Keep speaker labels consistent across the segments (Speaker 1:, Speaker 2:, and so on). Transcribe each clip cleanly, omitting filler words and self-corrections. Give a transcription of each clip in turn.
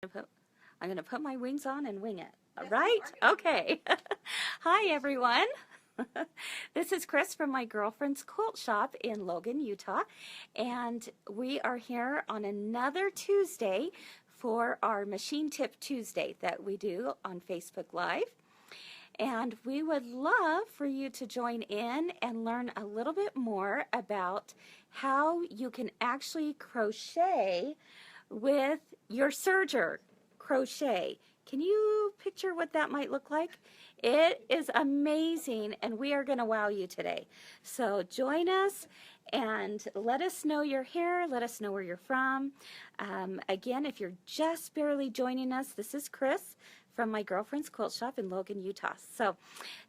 Speaker 1: I'm going to put my wings on and wing it. Right? Okay. Hi, everyone. This is Chris from my girlfriend's quilt shop in Logan, Utah, and we are here on another Tuesday for our Machine Tip Tuesday that we do on Facebook Live. And we would love for you to join in and learn a little bit more about how you can actually crochet with your serger crochet. Can you picture what that might look like? It is amazing, and we are going to wow you today. So join us and let us know you're here. Let us know where you're from. Again, if you're just barely joining us, this is Chris from my girlfriend's quilt shop in Logan, Utah. So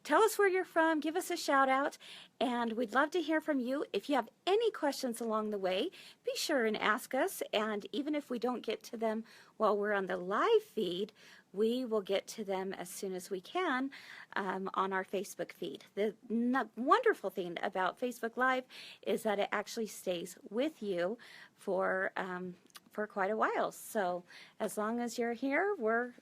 Speaker 1: tell us where you're from, give us a shout out, and we'd love to hear from you. If you have any questions along the way, be sure and ask us, and even if we don't get to them while we're on the live feed, we will get to them as soon as we can on our Facebook feed. The wonderful thing about Facebook Live is that it actually stays with you for quite a while. So as long as you're here, we're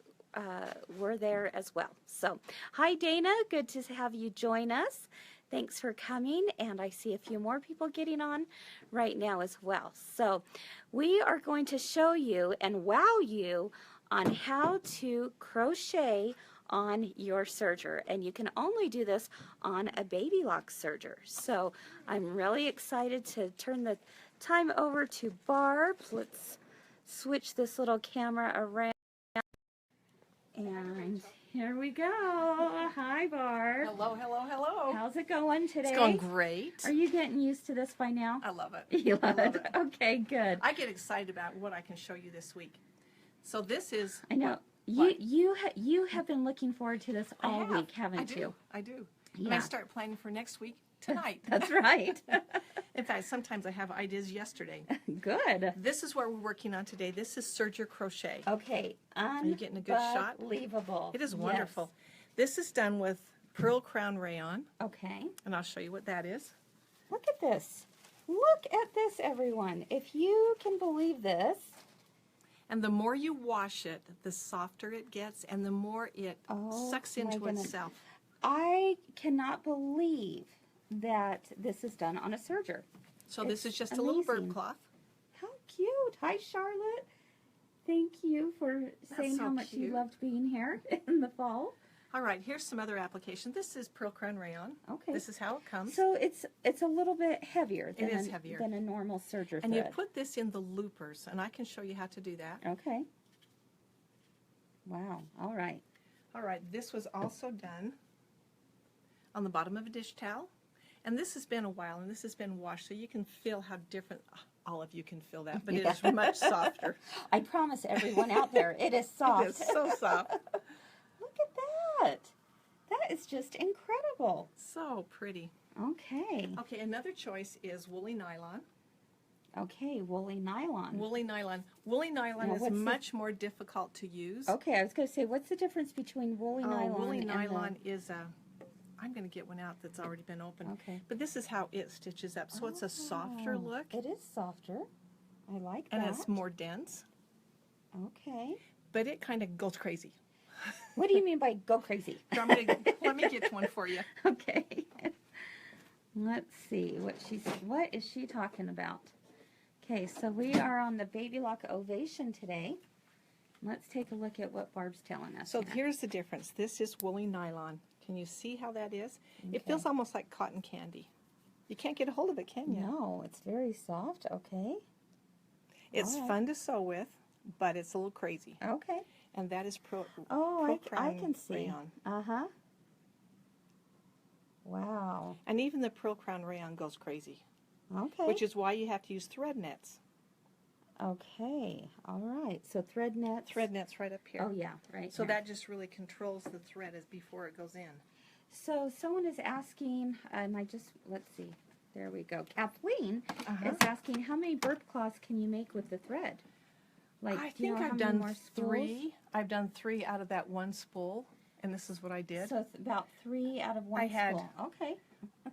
Speaker 1: there as well. So, hi Dana, good to have you join us. Thanks for coming, and I see a few more people getting on right now as well. So, we are going to show you and wow you on how to crochet on your serger, and you can only do this on a baby lock serger. So, I'm really excited to turn the time over to Barb. Let's switch this little camera around. And here we go. Hi, Barb.
Speaker 2: Hello, hello, hello.
Speaker 1: How's it going today?
Speaker 2: It's going great.
Speaker 1: Are you getting used to this by now?
Speaker 2: I love it.
Speaker 1: You love it? Okay, good.
Speaker 2: I get excited about what I can show you this week. So this is...
Speaker 1: I know. You have been looking forward to this all week, haven't you?
Speaker 2: I do.
Speaker 1: Yeah.
Speaker 2: And I start planning for next week tonight.
Speaker 1: That's right.
Speaker 2: In fact, sometimes I have ideas yesterday.
Speaker 1: Good.
Speaker 2: This is what we're working on today. This is Serger Crochet.
Speaker 1: Okay.
Speaker 2: Are you getting a good shot?
Speaker 1: Unbelievable.
Speaker 2: It is wonderful. Yes. This is done with Pearl Crown Rayon.
Speaker 1: Okay.
Speaker 2: And I'll show you what that is.
Speaker 1: Look at this. Look at this, everyone. If you can believe this.
Speaker 2: And the more you wash it, the softer it gets, and the more it sucks into itself.
Speaker 1: I cannot believe that this is done on a serger.
Speaker 2: So this is just amazing. A little bird cloth.
Speaker 1: How cute. Hi, Charlotte. Thank you for saying how much you loved being here in the fall.
Speaker 2: All right, here's some other application. This is Pearl Crown Rayon. Okay. This is how it comes.
Speaker 1: So it's a little bit heavier than,
Speaker 2: heavier
Speaker 1: than a normal serger thread.
Speaker 2: And you put this in the loopers, and I can show you how to do that.
Speaker 1: Okay. Wow. All right.
Speaker 2: All right, this was also done on the bottom of a dish towel. And this has been a while, and this has been washed, so you can feel how different, all of you can feel that, but it is much softer.
Speaker 1: I promise everyone out there, it is soft.
Speaker 2: It is so soft.
Speaker 1: Look at that. That is just incredible.
Speaker 2: So pretty.
Speaker 1: Okay.
Speaker 2: Okay, another choice is woolly nylon.
Speaker 1: Okay, woolly nylon.
Speaker 2: Woolly nylon. Woolly nylon is much more difficult to use.
Speaker 1: Okay, I was going to say, what's the difference between woolly nylon
Speaker 2: woolly
Speaker 1: and
Speaker 2: nylon is a... I'm going to get one out that's already been opened.
Speaker 1: Okay.
Speaker 2: But this is how it stitches up. So it's a softer look.
Speaker 1: It is softer. I like that.
Speaker 2: And it's more dense.
Speaker 1: Okay.
Speaker 2: But it kind of goes crazy.
Speaker 1: What do you mean by go crazy?
Speaker 2: Let me get one for you.
Speaker 1: Okay. Let's see what is she talking about? Okay, so we are on the Baby Lock Ovation today. Let's take a look at what Barb's telling us.
Speaker 2: So here's the difference. This is woolly nylon. Can you see how that is?
Speaker 1: Okay.
Speaker 2: It feels almost like cotton candy. You can't get a hold of it, can you?
Speaker 1: No, it's very soft. Okay.
Speaker 2: It's fun to sew with, but it's a little crazy.
Speaker 1: Okay.
Speaker 2: And that is Pearl
Speaker 1: I can see.
Speaker 2: Rayon.
Speaker 1: Uh-huh. Wow.
Speaker 2: And even the Pearl Crown Rayon goes crazy.
Speaker 1: Okay.
Speaker 2: Which is why you have to use thread nets.
Speaker 1: Okay, all right. So thread nets.
Speaker 2: Thread nets right up here.
Speaker 1: Oh yeah, right.
Speaker 2: So that just really controls the thread as before it goes in.
Speaker 1: So someone is asking, and let's see. There we go. Kathleen is asking, how many bird claws can you make with the thread? Like,
Speaker 2: I think I've done 3. I've done 3 out of that one spool, and this is what I did.
Speaker 1: So it's about 3 out of one spool. Okay.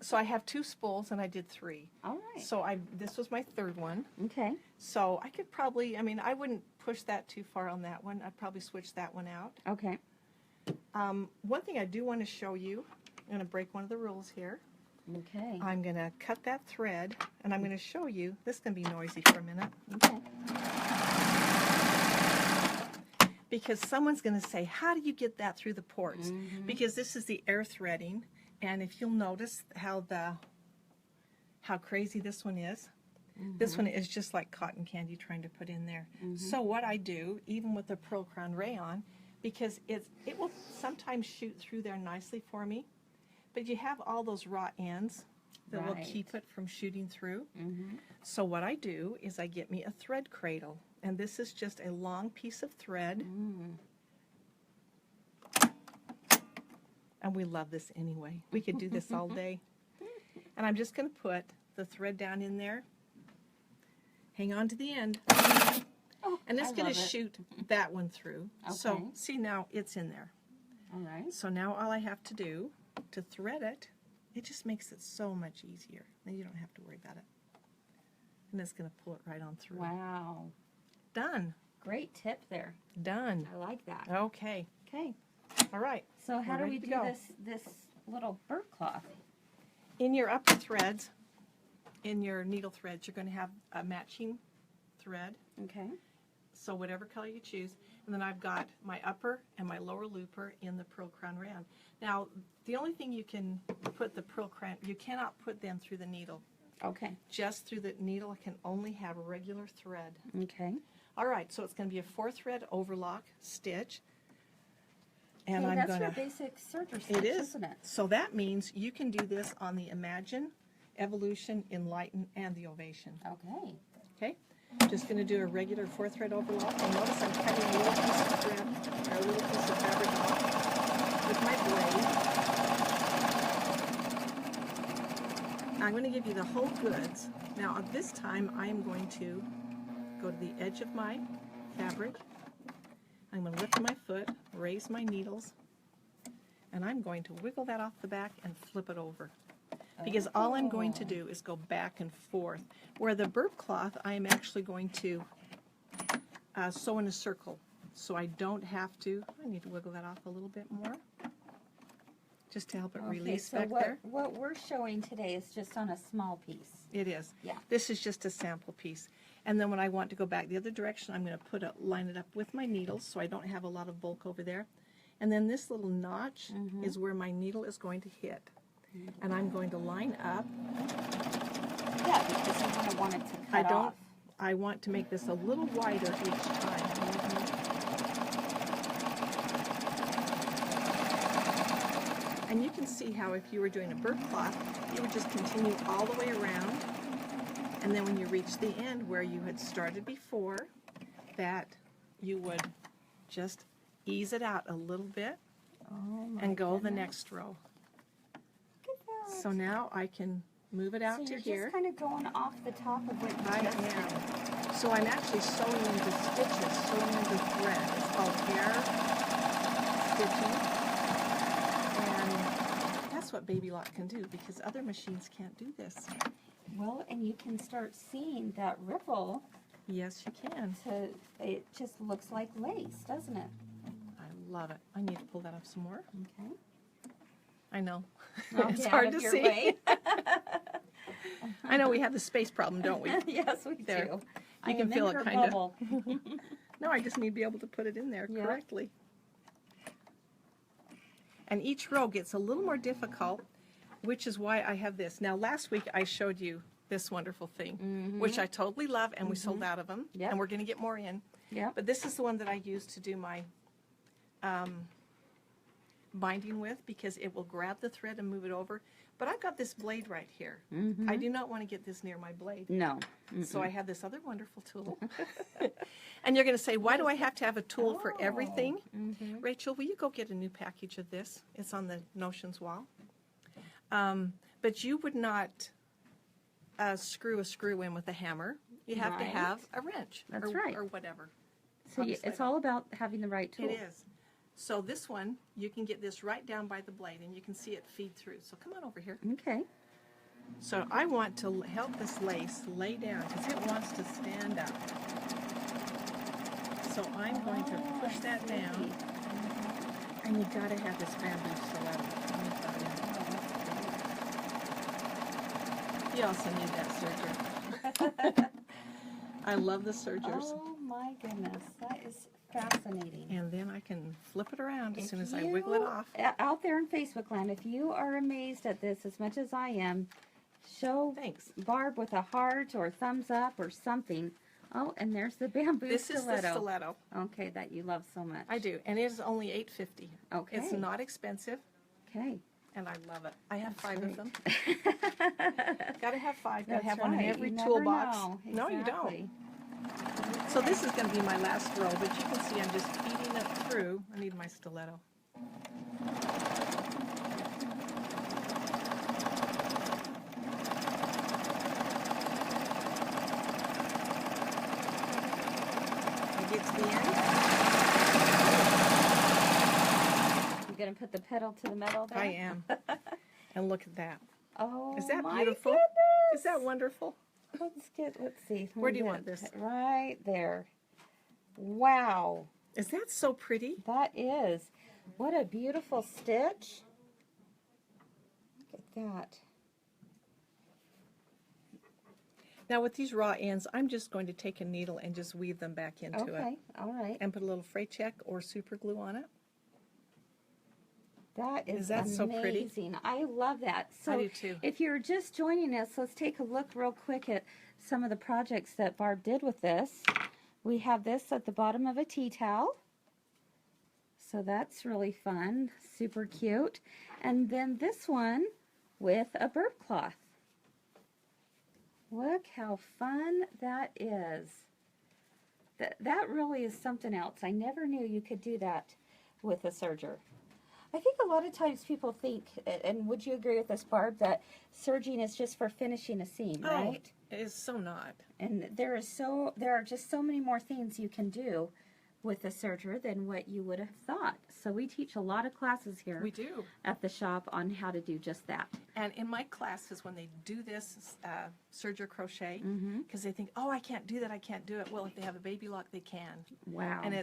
Speaker 2: So I have 2 spools and I did 3.
Speaker 1: All right.
Speaker 2: So this was my 3rd one.
Speaker 1: Okay.
Speaker 2: So I could probably, I mean, I wouldn't push that too far on that one. I'd probably switch that one out.
Speaker 1: Okay.
Speaker 2: One thing I do want to show you, I'm going to break one of the rules here.
Speaker 1: Okay.
Speaker 2: I'm going to cut that thread, and I'm going to show you. This is going to be noisy for a minute.
Speaker 1: Okay.
Speaker 2: Because someone's going to say, how do you get that through the ports? Because this is the air threading, and if you'll notice how crazy this one is, this one is just like cotton candy trying to put in there. So what I do, even with the Pearl Crown rayon, because it will sometimes shoot through there nicely for me, but you have all those raw ends that will keep it from shooting through. So what I do is I get me a thread cradle, and this is just a long piece of thread. And we love this anyway. We could do this all day. And I'm just going to put the thread down in there. Hang on to the end.
Speaker 1: Oh,
Speaker 2: and it's going to shoot that one through.
Speaker 1: Okay.
Speaker 2: So see, now it's in there.
Speaker 1: All right.
Speaker 2: So now all I have to do to thread it, it just makes it so much easier. Then you don't have to worry about it. And it's going to pull it right on through.
Speaker 1: Wow.
Speaker 2: Done.
Speaker 1: Great tip there.
Speaker 2: Done.
Speaker 1: I like that.
Speaker 2: Okay.
Speaker 1: Okay.
Speaker 2: All right.
Speaker 1: So how do
Speaker 2: We're
Speaker 1: we
Speaker 2: ready
Speaker 1: do
Speaker 2: to go.
Speaker 1: this little bird cloth?
Speaker 2: In your upper threads, in your needle threads, you're going to have a matching thread.
Speaker 1: Okay.
Speaker 2: So whatever color you choose. And then I've got my upper and my lower looper in the Pearl Crown rayon. Now, the only thing you can put the Pearl Crown, you cannot put them through the needle.
Speaker 1: Okay.
Speaker 2: Just through the needle, it can only have a regular thread.
Speaker 1: Okay.
Speaker 2: All right, so it's going to be a 4-thread overlock stitch. And
Speaker 1: Okay,
Speaker 2: I'm
Speaker 1: that's
Speaker 2: going
Speaker 1: your
Speaker 2: to...
Speaker 1: basic Serger stitch,
Speaker 2: It is.
Speaker 1: isn't it?
Speaker 2: So that means you can do this on the Imagine, Evolution, Enlighten, and the Ovation.
Speaker 1: Okay.
Speaker 2: Okay? Just going to do a regular 4-thread overlock. And notice I'm cutting a little piece of thread, or a little piece of fabric off with my blade. I'm going to give you the whole goods. Now, at this time, I am going to go to the edge of my fabric. I'm going to lift my foot, raise my needles, and I'm going to wiggle that off the back and flip it over. Because all I'm going to do is go back and forth. Where the burp cloth, I am actually going to sew in a circle. So I don't have to, I need to wiggle that off a little bit more. Just to help it release
Speaker 1: so
Speaker 2: back there.
Speaker 1: what we're showing today is just on a small piece.
Speaker 2: It is.
Speaker 1: Yeah.
Speaker 2: This is just a sample piece. And then when I want to go back the other direction, I'm going to line it up with my needles so I don't have a lot of bulk over there. And then this little notch is where my needle is going to hit. And I'm going to line up.
Speaker 1: Yeah, because you kind of want it to cut off.
Speaker 2: I want to make this a little wider each time. And you can see how if you were doing a burp cloth, you would just continue all the way around. And then when you reach the end where you had started before, that you would just ease it out a little bit and go the next row. So now I can move it out to here.
Speaker 1: So you're just kind of going off the top of what you
Speaker 2: I
Speaker 1: just did.
Speaker 2: am. So I'm actually sewing into stitches, sewing into thread. It's called hair stitching. And that's what Baby Lock can do because other machines can't do this.
Speaker 1: Well, and you can start seeing that ripple.
Speaker 2: Yes, you can.
Speaker 1: It just looks like lace, doesn't it?
Speaker 2: I love it. I need to pull that up some more.
Speaker 1: Okay.
Speaker 2: I know.
Speaker 1: I'll
Speaker 2: It's
Speaker 1: get
Speaker 2: hard
Speaker 1: out of
Speaker 2: to
Speaker 1: your
Speaker 2: see.
Speaker 1: way.
Speaker 2: I know we have the space problem, don't we?
Speaker 1: Yes, we
Speaker 2: There.
Speaker 1: do.
Speaker 2: You can feel it kind of.
Speaker 1: of.
Speaker 2: No, I just need to be able to put it in there correctly. And each row gets a little more difficult, which is why I have this. Now, last week I showed you this wonderful thing, which I totally love, and we sold out of them, and we're going to get more in.
Speaker 1: Yeah.
Speaker 2: But this is the one that I use to do my binding with because it will grab the thread and move it over. But I've got this blade right here. I do not want to get this near my blade.
Speaker 1: No.
Speaker 2: So I have this other wonderful tool. And you're going to say, why do I have to have a tool for everything? Rachel, will you go get a new package of this? It's on the Notions wall. But you would not screw a screw in with a hammer. You have to have a wrench.
Speaker 1: That's right.
Speaker 2: Or whatever.
Speaker 1: So it's all about having the right tool.
Speaker 2: It is. So this one, you can get this right down by the blade, and you can see it feed through. So come on over here.
Speaker 1: Okay.
Speaker 2: So I want to help this lace lay down because it wants to stand up. So I'm going to push that down. And you gotta have this bamboo stiletto. You also need that serger. I love the sergers.
Speaker 1: Oh my goodness, that is fascinating.
Speaker 2: And then I can flip it around as soon as I wiggle it off.
Speaker 1: Out there in Facebook land, if you are amazed at this as much as I am, show Barb with a heart or thumbs up or something. Oh, and there's the bamboo
Speaker 2: this
Speaker 1: stiletto.
Speaker 2: This is the stiletto.
Speaker 1: Okay, that you love so much.
Speaker 2: I do, and it is only $8.50.
Speaker 1: Okay.
Speaker 2: It's not expensive.
Speaker 1: Okay.
Speaker 2: And I love it. I have
Speaker 1: That's
Speaker 2: 5
Speaker 1: great.
Speaker 2: of them. Gotta have 5. Gotta
Speaker 1: That's
Speaker 2: have one in
Speaker 1: right.
Speaker 2: every
Speaker 1: You never
Speaker 2: toolbox.
Speaker 1: know.
Speaker 2: No, you don't.
Speaker 1: Exactly.
Speaker 2: So this is going to be my last row, but you can see I'm just feeding it through. I need my stiletto. I get to the end.
Speaker 1: You gonna put the pedal to the metal there?
Speaker 2: I am. And look at that.
Speaker 1: Oh,
Speaker 2: Is that
Speaker 1: my
Speaker 2: beautiful?
Speaker 1: goodness.
Speaker 2: Is that wonderful?
Speaker 1: Let's see.
Speaker 2: Where do you want this?
Speaker 1: Right there. Wow.
Speaker 2: Is that so pretty?
Speaker 1: That is. What a beautiful stitch. Look at that.
Speaker 2: Now with these raw ends, I'm just going to take a needle and just weave them back into it.
Speaker 1: Okay, all right.
Speaker 2: And put a little fray check or super glue on it.
Speaker 1: That is
Speaker 2: that
Speaker 1: amazing.
Speaker 2: so pretty?
Speaker 1: I love that. So
Speaker 2: I do too.
Speaker 1: if you're just joining us, let's take a look real quick at some of the projects that Barb did with this. We have this at the bottom of a tea towel. So that's really fun, super cute. And then this one with a burp cloth. Look how fun that is. That really is something else. I never knew you could do that with a serger. I think a lot of times people think, and would you agree with this, Barb, that serging is just for finishing a seam, right?
Speaker 2: It is so not.
Speaker 1: And there are just so many more things you can do with a serger than what you would have thought. So we teach a lot of classes here.
Speaker 2: We do.
Speaker 1: At the shop on how to do just that.
Speaker 2: And in my classes, when they do this serger crochet,
Speaker 1: Mm-hmm.
Speaker 2: because they think, oh, I can't do that, I can't do it. Well, if they have a baby lock, they can.
Speaker 1: Wow.
Speaker 2: And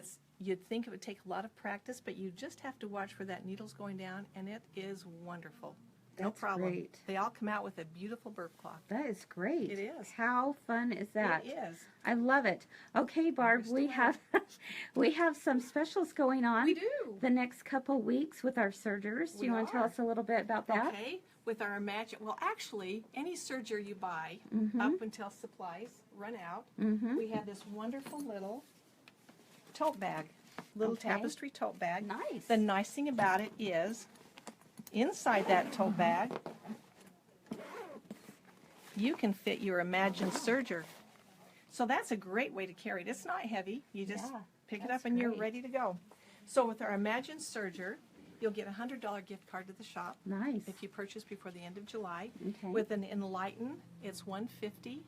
Speaker 2: you'd think it would take a lot of practice, but you just have to watch where that needle's going down, and it is wonderful. No
Speaker 1: That's
Speaker 2: problem.
Speaker 1: great.
Speaker 2: They all come out with a beautiful burp cloth.
Speaker 1: That is great.
Speaker 2: It is.
Speaker 1: How fun is that?
Speaker 2: It is.
Speaker 1: I love it. Okay, Barb, we have some specials going on.
Speaker 2: We do.
Speaker 1: The next couple weeks with our sergers. Do you want to tell us a little bit about that?
Speaker 2: Okay. With our well, actually, any serger you buy,
Speaker 1: Mm-hmm.
Speaker 2: up until supplies run out, we have this wonderful little tote bag, little
Speaker 1: Okay.
Speaker 2: tapestry tote bag.
Speaker 1: Nice.
Speaker 2: The nice thing about it is, inside that tote bag, you can fit your imagined serger. So that's a great way to carry it. It's not heavy. You just pick it up and you're ready to go. So with our imagined serger, you'll get a $100 gift card to the shop.
Speaker 1: Nice.
Speaker 2: If you purchase before the end of July.
Speaker 1: Okay.
Speaker 2: With an Enlighten, it's $150.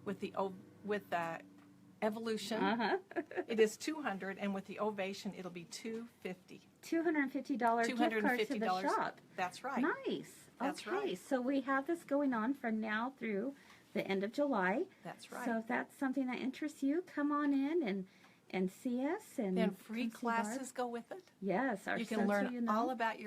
Speaker 2: With the Evolution, it is $200, and with the Ovation, it'll be $250.
Speaker 1: $250 gift card to the shop.
Speaker 2: That's right.
Speaker 1: Nice.
Speaker 2: That's
Speaker 1: okay,
Speaker 2: right.
Speaker 1: so we have this going on from now through the end of July.
Speaker 2: That's right.
Speaker 1: So if that's something that interests you, come on in and see us. And
Speaker 2: free
Speaker 1: come see Barb.
Speaker 2: classes go with it.
Speaker 1: Yes, our
Speaker 2: You can learn all about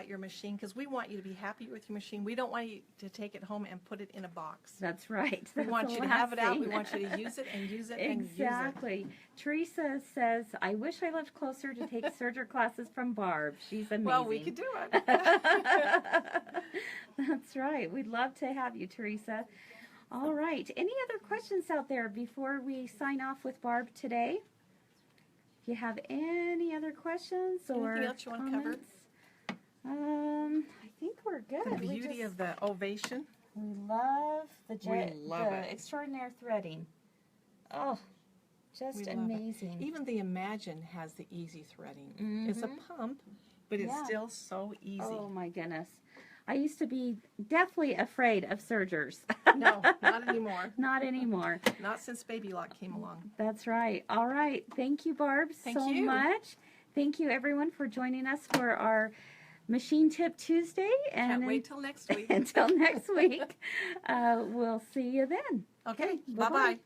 Speaker 2: your machine, because we want you to be happy with your machine. We don't want you to take it home and put it in a box.
Speaker 1: That's right.
Speaker 2: We
Speaker 1: That's
Speaker 2: want
Speaker 1: the
Speaker 2: you to
Speaker 1: last
Speaker 2: have it out.
Speaker 1: thing.
Speaker 2: We want you to use it and use it and use it.
Speaker 1: Exactly. Teresa says, I wish I lived closer to take serger classes from Barb. She's amazing.
Speaker 2: Well, we could do it.
Speaker 1: That's right. We'd love to have you, Teresa. All right. Any other questions out there before we sign off with Barb today? If you have any other questions or
Speaker 2: Anything else you want to cover?
Speaker 1: comments, I think we're good.
Speaker 2: The beauty of the Ovation.
Speaker 1: We love the
Speaker 2: love it.
Speaker 1: extraordinary threading. Oh, just
Speaker 2: We love it.
Speaker 1: amazing.
Speaker 2: Even the Imagine has the easy threading. It's a pump, but it's still so easy.
Speaker 1: Oh my goodness. I used to be deathly afraid of sergers.
Speaker 2: No, not anymore.
Speaker 1: Not anymore.
Speaker 2: Not since Baby Lock came along.
Speaker 1: That's right. All right. Thank you, Barb,
Speaker 2: Thank
Speaker 1: so
Speaker 2: you.
Speaker 1: much. Thank you, everyone, for joining us for our Machine Tip Tuesday. And
Speaker 2: Can't wait till next week.
Speaker 1: until next week, we'll see you then.
Speaker 2: Okay,
Speaker 1: bye-bye.
Speaker 2: bye-bye.